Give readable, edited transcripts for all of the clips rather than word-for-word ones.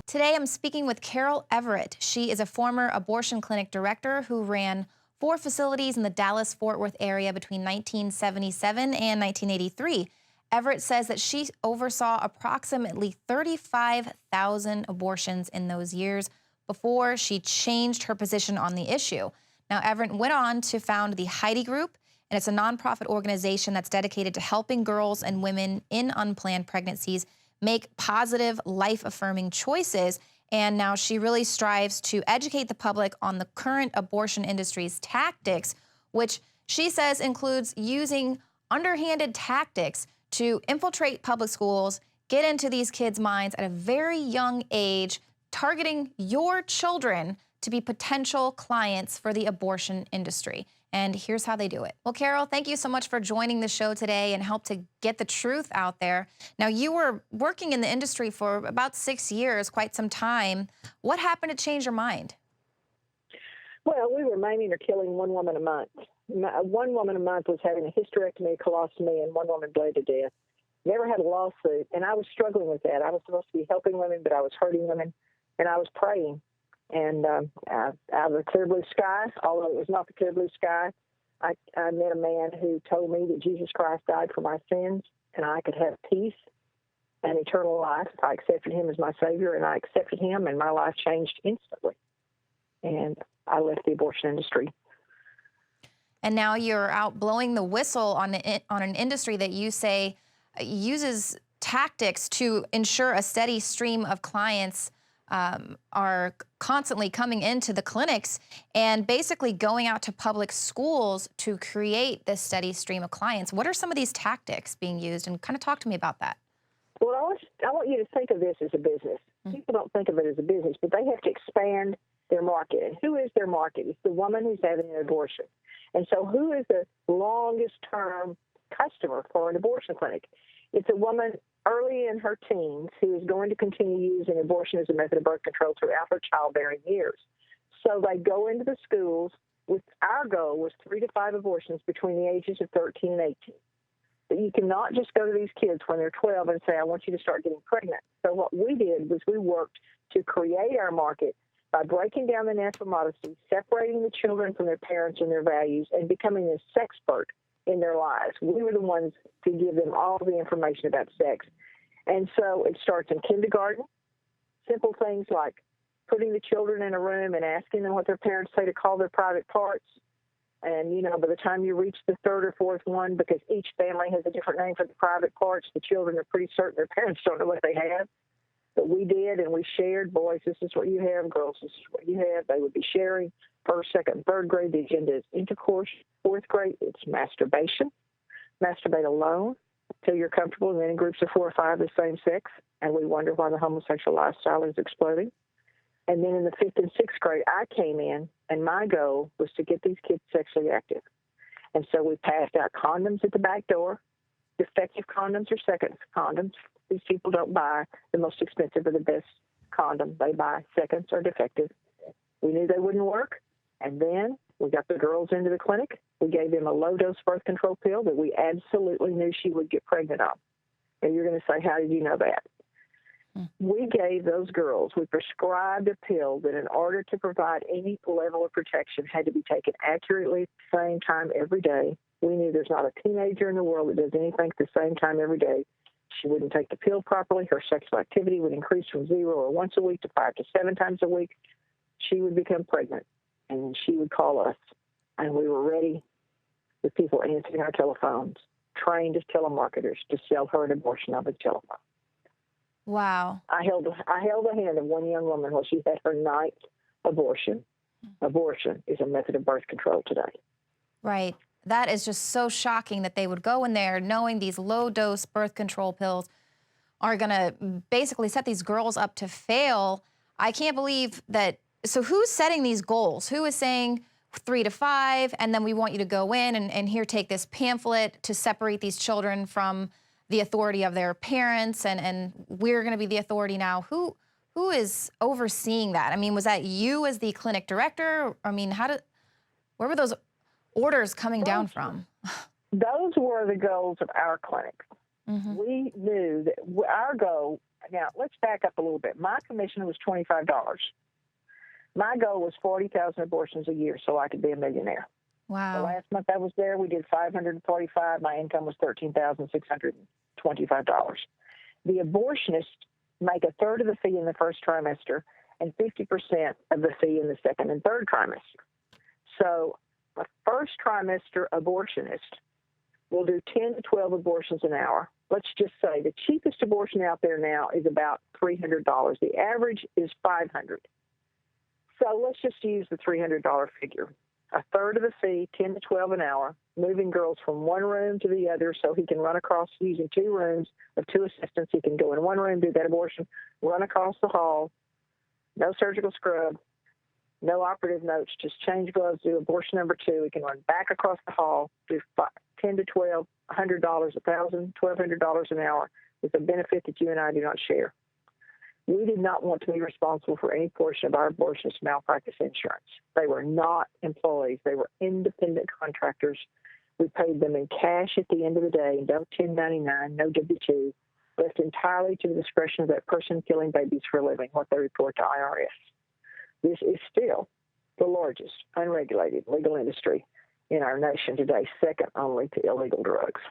Today, I'm speaking with Carol Everett. She is a former abortion clinic director who ran 4 facilities in the Dallas-Fort Worth area between 1977 and 1983. Everett says that she oversaw approximately 35,000 abortions in those years before she changed her position on the issue. Now, Everett went on to found the Heidi Group, and it's a nonprofit organization that's dedicated to helping girls and women in unplanned pregnancies make positive, life-affirming choices. And now she really strives to educate the public on the current abortion industry's tactics, which she says includes using underhanded tactics to infiltrate public schools, get into these kids' minds at a very young age, targeting your children to be potential clients for the abortion industry. And here's how they do it. Well, Carol, thank you so much for joining the show today and help to get the truth out there. Now, you were working in the industry for about 6 years, quite some time. What happened to change your mind? Well, we were maiming or killing one woman a month. One woman a month was having a hysterectomy, a colostomy, and one woman bled to death. Never had a lawsuit, and I was struggling with that. I was supposed to be helping women, but I was hurting women, and I was praying. And out of the clear blue sky, although it was not the clear blue sky, I met a man who told me that Jesus Christ died for my sins and I could have peace and eternal life. I accepted him as my Savior, and I accepted him, and my life changed instantly. And I left the abortion industry. And now you're out blowing the whistle on an industry that you say uses tactics to ensure a steady stream of clients are constantly coming into the clinics and basically going out to public schools to create this steady stream of clients. What are some of these tactics being used? And kind of talk to me about that. Well, I want you to think of this as a business. People don't think of it as a business, but they have to expand their market. And who is their market? It's the woman who's having an abortion. And so who is the longest-term customer for an abortion clinic? It's a woman early in her teens who is going to continue using abortion as a method of birth control throughout her childbearing years. So they go into the schools with, our goal was 3 to 5 abortions between the ages of 13 and 18. But you cannot just go to these kids when they're 12 and say, I want you to start getting pregnant. So what we did was we worked to create our market by breaking down the natural modesty, separating the children from their parents and their values, and becoming a sexpert in their lives. We were the ones to give them all the information about sex. And so it starts in kindergarten, simple things like putting the children in a room and asking them what their parents say to call their private parts. And, you know, by the time you reach the 3rd or 4th one, because each family has a different name for the private parts, the children are pretty certain their parents don't know what they have. But we did, and we shared, boys, this is what you have, girls, this is what you have. They would be sharing 1st, 2nd, 3rd grade. The agenda is intercourse. 4th grade, it's masturbation. Masturbate alone until you're comfortable, and then in groups of 4 or 5, the same sex. And we wonder why the homosexual lifestyle is exploding. And then in the 5th and 6th grade, I came in, and my goal was to get these kids sexually active. And so we passed out condoms at the back door, defective condoms or second condoms. These people don't buy the most expensive or the best condom. They buy seconds or defective. We knew they wouldn't work. And then we got the girls into the clinic. We gave them a low-dose birth control pill that we absolutely knew she would get pregnant on. And you're going to say, how did you know that? We gave those girls, we prescribed a pill that in order to provide any level of protection had to be taken accurately at the same time every day. We knew there's not a teenager in the world that does anything at the same time every day. She wouldn't take the pill properly. Her sexual activity would increase from 0 or once a week to 5 to 7 times a week. She would become pregnant, and then she would call us, and we were ready with people answering our telephones, trained as telemarketers to sell her an abortion over the telephone. Wow. I held the hand of one young woman while she had her 9th abortion. Abortion is a method of birth control today. Right. That is just so shocking that they would go in there knowing these low-dose birth control pills are going to basically set these girls up to fail. I can't believe that. So who's setting these goals? Who is saying 3 to 5, and then we want you to go in and here, take this pamphlet to separate these children from the authority of their parents, and we're going to be the authority now? Who is overseeing that? I mean, was that you as the clinic director? I mean, where were those orders coming down from? Those were the goals of our clinic. We knew that our goal, now let's back up a little bit. My commission was $25. My goal was 40,000 abortions a year so I could be a millionaire. Wow. The last month I was there, we did 545. My income was $13,625. The abortionists make a third of the fee in the first trimester and 50% of the fee in the second and third trimester. So a first trimester abortionist will do 10 to 12 abortions an hour. Let's just say the cheapest abortion out there now is about $300. The average is $500. So let's just use the $300 figure. A third of the fee, 10 to 12 an hour, moving girls from one room to the other so he can run across using two rooms of two assistants. He can go in one room, do that abortion, run across the hall, no surgical scrub, no operative notes, just change gloves, do abortion number 2. He can run back across the hall, do 10 to 12, $100, $1,000, $1,200 an hour with a benefit that you and I do not share. We did not want to be responsible for any portion of our abortionist malpractice insurance. They were not employees. They were independent contractors. We paid them in cash at the end of the day, no 1099, no W-2, left entirely to the discretion of that person killing babies for a living, what they report to IRS. This is still the largest unregulated legal industry in our nation today, second only to illegal drugs.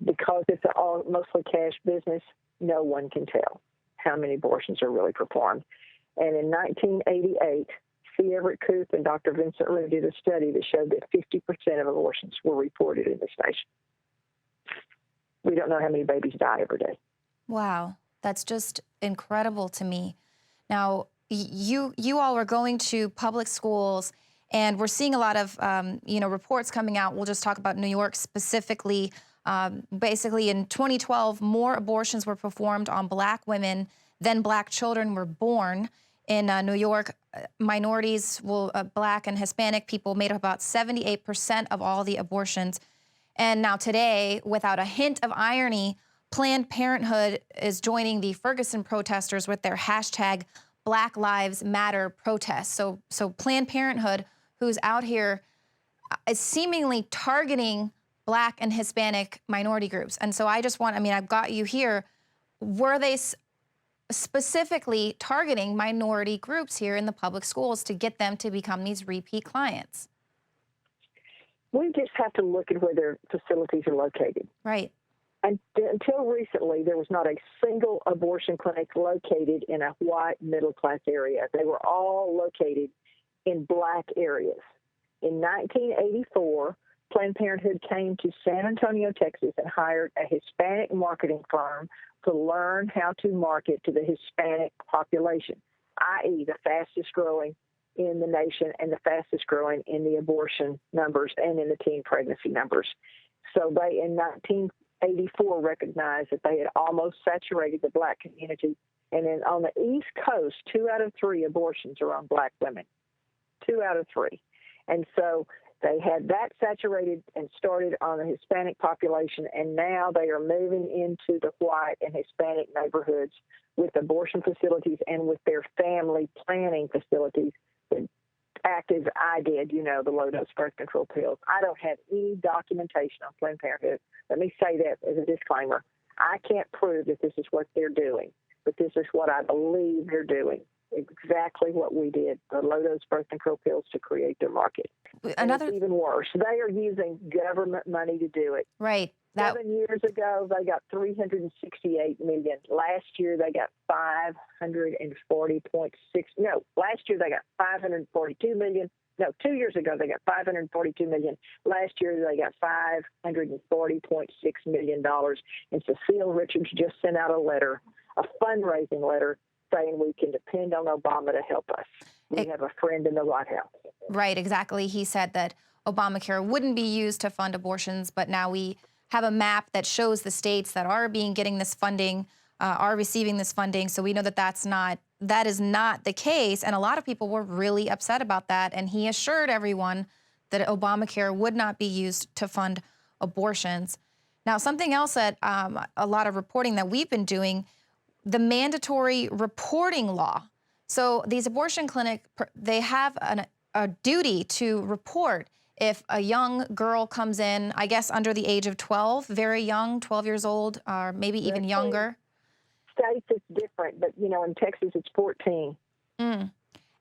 Because it's all mostly cash business, no one can tell how many abortions are really performed. And in 1988, C. Everett and Dr. Vincent Rue did a study that showed that 50% of abortions were reported in this nation. We don't know how many babies die every day. Wow, that's just incredible to me. Now, you all are going to public schools, and we're seeing a lot of reports coming out. We'll just talk about New York specifically. Basically, in 2012, more abortions were performed on Black women than Black children were born. In New York, minorities, Black and Hispanic people made up about 78% of all the abortions. And now today, without a hint of irony, Planned Parenthood is joining the Ferguson protesters with their hashtag Black Lives Matter protests. So Planned Parenthood, who's out here, is seemingly targeting Black and Hispanic minority groups. And so I've got you here. Were they specifically targeting minority groups here in the public schools to get them to become these repeat clients? We just have to look at where their facilities are located. Right. And until recently, there was not a single abortion clinic located in a white middle-class area. They were all located in Black areas. In 1984, Planned Parenthood came to San Antonio, Texas, and hired a Hispanic marketing firm to learn how to market to the Hispanic population, i.e. the fastest growing in the nation and the fastest growing in the abortion numbers and in the teen pregnancy numbers. So they, in 1984, recognized that they had almost saturated the Black community. And then on the East Coast, 2 out of 3 abortions are on Black women. 2 out of 3. And so they had that saturated and started on the Hispanic population, and now they are moving into the white and Hispanic neighborhoods with abortion facilities and with their family planning facilities that act as I did, the low-dose birth control pills. I don't have any documentation on Planned Parenthood. Let me say that as a disclaimer. I can't prove that this is what they're doing, but this is what I believe they're doing. Exactly what we did, the low-dose birth control pills to create their market. It's even worse. They are using government money to do it. Right. 7 years ago, they got $368 million. Last year, they got 540.6. No, last year they got $542 million. No, 2 years ago they got $542 million. Last year they got $540.6 million. And Cecile Richards just sent out a letter, a fundraising letter, saying we can depend on Obama to help us. We have a friend in the White House. Right, exactly. He said that Obamacare wouldn't be used to fund abortions, but now we have a map that shows the states that are getting this funding, are receiving this funding. So we know that that is not the case. And a lot of people were really upset about that. And he assured everyone that Obamacare would not be used to fund abortions. Now, something else that a lot of reporting that we've been doing, the mandatory reporting law. So these abortion clinics, they have a duty to report if a young girl comes in, I guess under the age of 12, very young, 12 years old, or maybe even That's younger. States it's different, but in Texas it's 14. Mm.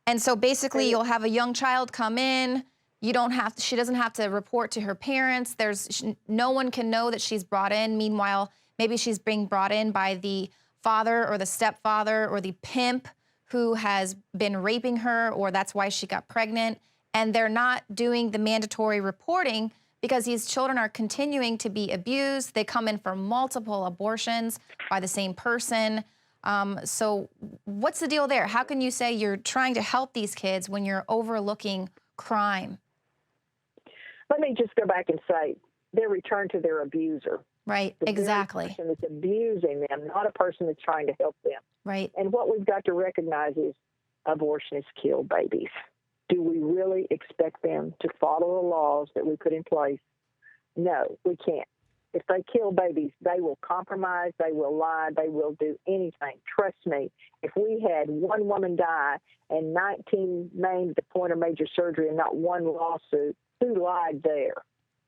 And so basically And you'll have a young child come in. She doesn't have to report to her parents. No one can know that she's brought in. Meanwhile, maybe she's being brought in by the father or the stepfather or the pimp who has been raping her, or that's why she got pregnant. And they're not doing the mandatory reporting because these children are continuing to be abused. They come in for multiple abortions by the same person. So what's the deal there? How can you say you're trying to help these kids when you're overlooking crime? let me just go back and say they're returned to their abuser. Right, The exactly. very person that's abusing them, not a person that's trying to help them. Right. And what we've got to recognize is abortionists kill babies. Do we really expect them to follow the laws that we put in place? No, we can't. If they kill babies, they will compromise, they will lie, they will do anything. Trust me, if we had one woman die and 19 named at the point of major surgery and not one lawsuit, who lied there?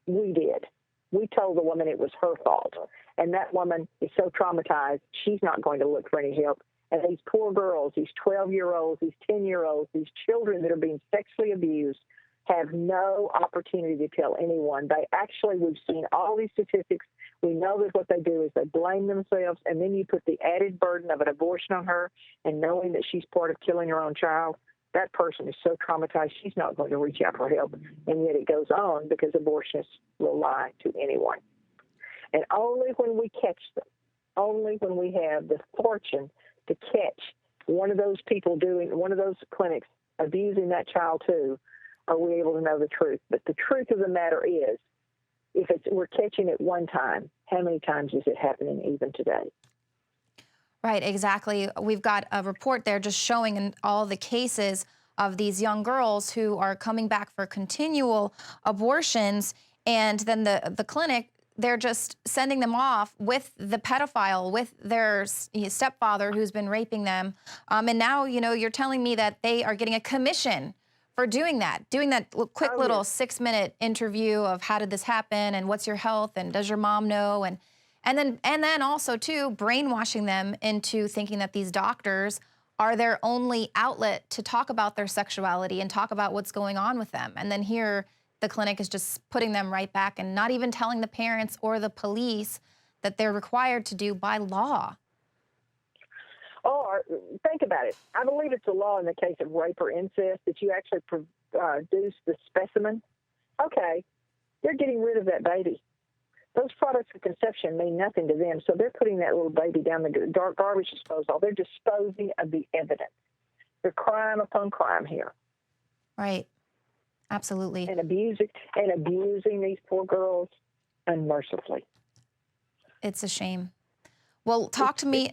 We did. We told the woman it was her fault. And that woman is so traumatized, she's not going to look for any help. And these poor girls, these 12-year-olds, these 10-year-olds, these children that are being sexually abused have no opportunity to tell anyone. We've seen all these statistics. We know that what they do is they blame themselves, and then you put the added burden of an abortion on her, and knowing that she's part of killing her own child, that person is so traumatized she's not going to reach out for help. And yet it goes on because abortionists will lie to anyone. And only when we catch them, only when we have the fortune to catch one of those people one of those clinics abusing that child too, are we able to know the truth. But the truth of the matter is, we're catching it one time, how many times is it happening even today? Right, exactly. We've got a report there just showing in all the cases of these young girls who are coming back for continual abortions, and then the clinic, they're just sending them off with the pedophile, with their stepfather who's been raping them. And now, you're telling me that they are getting a commission for doing that quick little 6-minute interview of how did this happen and what's your health and does your mom know, and then also too brainwashing them into thinking that these doctors are their only outlet to talk about their sexuality and talk about what's going on with them. And then here the clinic is just putting them right back and not even telling the parents or the police that they're required to do by law. Or think about it. I believe it's a law in the case of rape or incest that you actually produce the specimen. Okay, they're getting rid of that baby. Those products of conception mean nothing to them, so they're putting that little baby down the garbage disposal. They're disposing of the evidence. They're crime upon crime here. Right. Absolutely. And abusing these poor girls unmercifully. It's a shame. Well, talk to me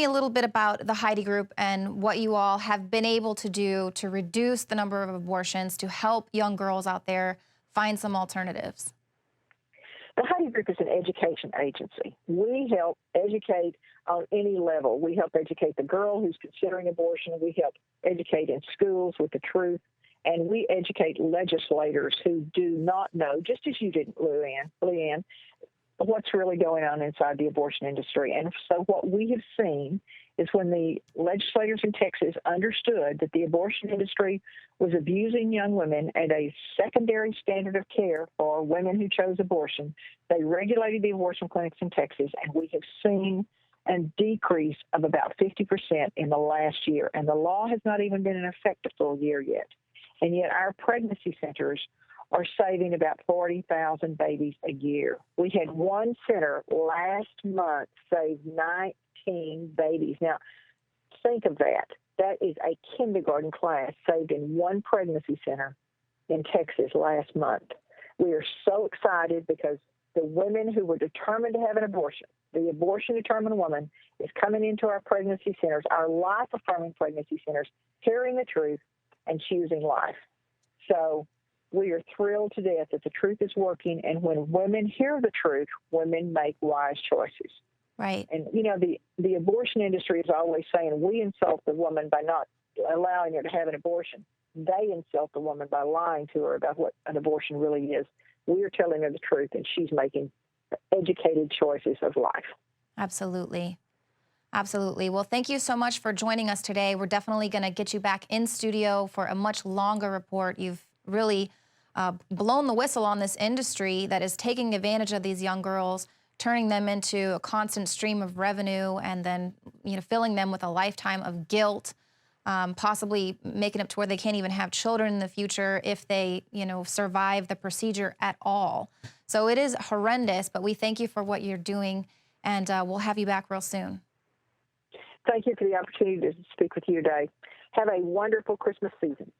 a little bit about the Heidi Group and what you all have been able to do to reduce the number of abortions, to help young girls out there find some alternatives. The Heidi Group is an education agency. We help educate on any level. We help educate the girl who's considering abortion. We help educate in schools with the truth. And we educate legislators who do not know, just as you did, Leanne, what's really going on inside the abortion industry. And so what we have seen is when the legislators in Texas understood that the abortion industry was abusing young women at a secondary standard of care for women who chose abortion, they regulated the abortion clinics in Texas, and we have seen a decrease of about 50% in the last year. And the law has not even been in effect a full year yet. And yet our pregnancy centers are saving about 40,000 babies a year. We had one center last month save 19 babies. Now, think of that. That is a kindergarten class saved in one pregnancy center in Texas last month. We are so excited because the women who were determined to have an abortion, the abortion-determined woman, is coming into our pregnancy centers, our life-affirming pregnancy centers, hearing the truth and choosing life. So we are thrilled to death that the truth is working, and when women hear the truth, women make wise choices. Right. And, the abortion industry is always saying we insult the woman by not allowing her to have an abortion. They insult the woman by lying to her about what an abortion really is. We're telling her the truth, and she's making educated choices of life. Absolutely. Absolutely. Well, thank you so much for joining us today. We're definitely going to get you back in studio for a much longer report. You've really blown the whistle on this industry that is taking advantage of these young girls, turning them into a constant stream of revenue, and then filling them with a lifetime of guilt, possibly making it to where they can't even have children in the future if they survive the procedure at all. So it is horrendous, but we thank you for what you're doing, and we'll have you back real soon. Thank you for the opportunity to speak with you today. Have a wonderful Christmas season.